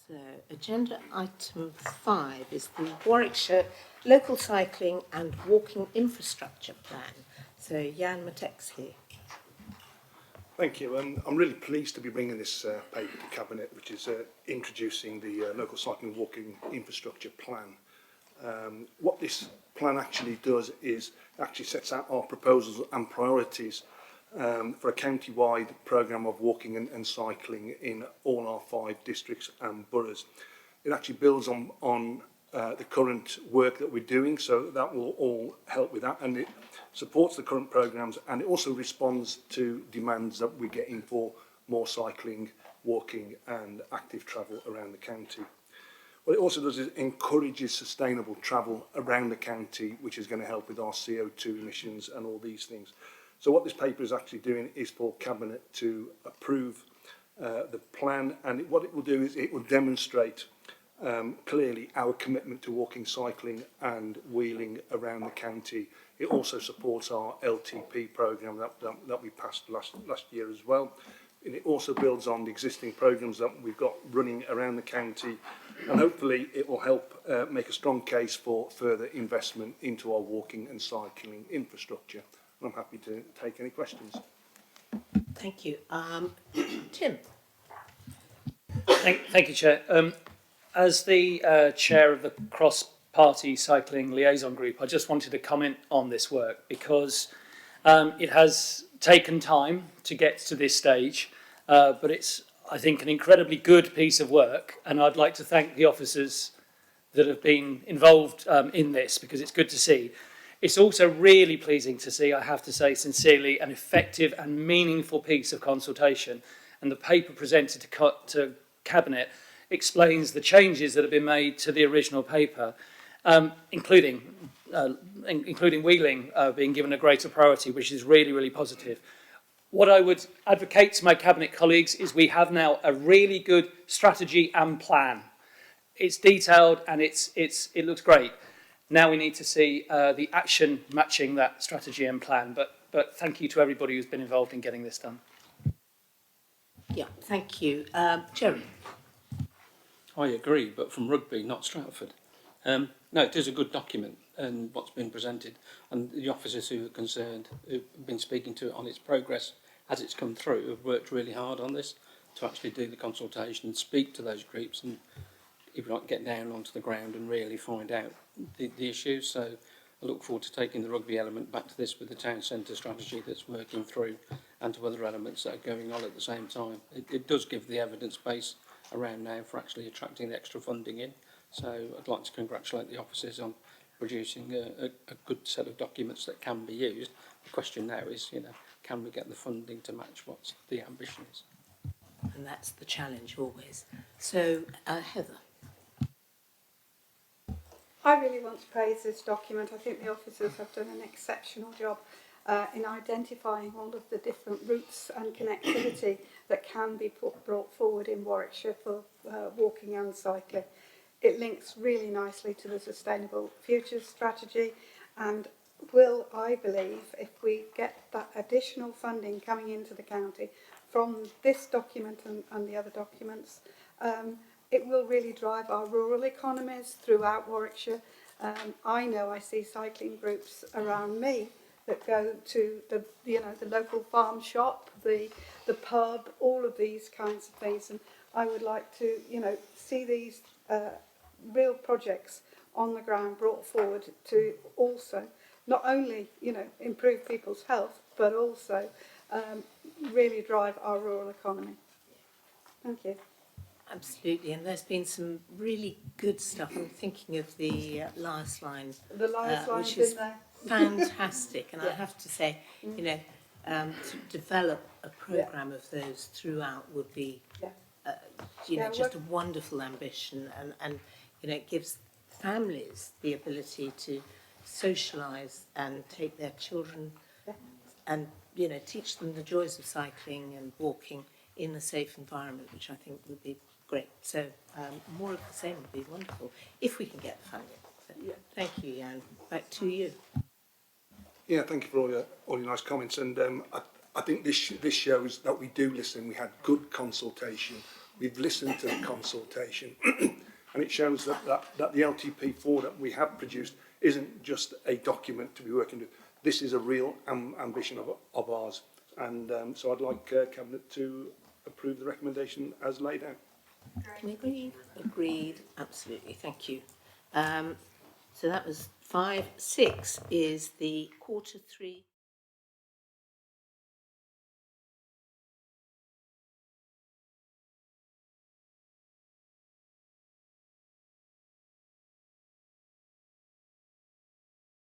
So, agenda item 5 is the Warwickshire Local Cycling and Walking Infrastructure Plan. So, Jan Matek's here. Thank you. I'm really pleased to be bringing this paper to Cabinet, which is introducing the Local Cycling and Walking Infrastructure Plan. What this plan actually does is actually sets out our proposals and priorities for a county-wide programme of walking and cycling in all our 5 districts and boroughs. It actually builds on the current work that we're doing, so that will all help with that, and it supports the current programmes, and it also responds to demands that we're getting for more cycling, walking and active travel around the county. What it also does is encourages sustainable travel around the county, which is going to help with our CO2 emissions and all these things. So what this paper is actually doing is for Cabinet to approve the plan, and what it will do is it will demonstrate clearly our commitment to walking, cycling and wheeling around the county. It also supports our LTP programme that we passed last year as well. And it also builds on the existing programmes that we've got running around the county, and hopefully it will help make a strong case for further investment into our walking and cycling infrastructure. And I'm happy to take any questions. Thank you. Tim. Thank you, Chair. As the chair of the cross-party cycling liaison group, I just wanted to comment on this work because it has taken time to get to this stage, but it's, I think, an incredibly good piece of work, and I'd like to thank the officers that have been involved in this, because it's good to see. It's also really pleasing to see, I have to say sincerely, an effective and meaningful piece of consultation, and the paper presented to Cabinet explains the changes that have been made to the original paper, including wheeling being given a greater priority, which is really, really positive. What I would advocate to my Cabinet colleagues is we have now a really good strategy and plan. It's detailed and it looks great. Now we need to see the action matching that strategy and plan. But thank you to everybody who's been involved in getting this done. Yeah, thank you. Jerry. I agree, but from Rugby, not Stratford. No, it is a good document and what's been presented, and the officers who are concerned, who've been speaking to it on its progress as it's come through, have worked really hard on this to actually do the consultation and speak to those groups and, if you like, get down onto the ground and really find out the issues. So I look forward to taking the Rugby element back to this with the town centre strategy that's working through and to other elements that are going on at the same time. It does give the evidence base around now for actually attracting the extra funding in. So I'd like to congratulate the officers on producing a good set of documents that can be used. The question now is, can we get the funding to match what the ambition is? And that's the challenge always. So, Heather. I really want to praise this document. I think the officers have done an exceptional job in identifying all of the different routes and connectivity that can be brought forward in Warwickshire for walking and cycling. It links really nicely to the Sustainable Futures strategy, and will, I believe, if we get that additional funding coming into the county from this document and the other documents, it will really drive our rural economies throughout Warwickshire. I see cycling groups around me that go to the local farm shop, the pub, all of these kinds of things, and I would like to see these real projects on the ground brought forward to also not only improve people's health but also really drive our rural economy. Thank you. Absolutely, and there's been some really good stuff. I'm thinking of the last line, which is in there. Fantastic. And I have to say, to develop a programme of those throughout would be, just a wonderful ambition, and it gives families the ability to socialise and take their children and teach them the joys of cycling and walking in a safe environment, which I think would be great. So more of the same would be wonderful if we can get the funding. So, thank you, Jan. Back to you. Yeah, thank you for all your nice comments. And I think this shows that we do listen. We had good consultation we've listened to the consultation, and it shows that the LTP4 that we have produced isn't just a document to be working with. This is a real ambition of ours, and so I'd like Cabinet to approve the recommendation as laid out. Can we agree? Agreed, absolutely, thank you. So that was 5. 6 is the Q3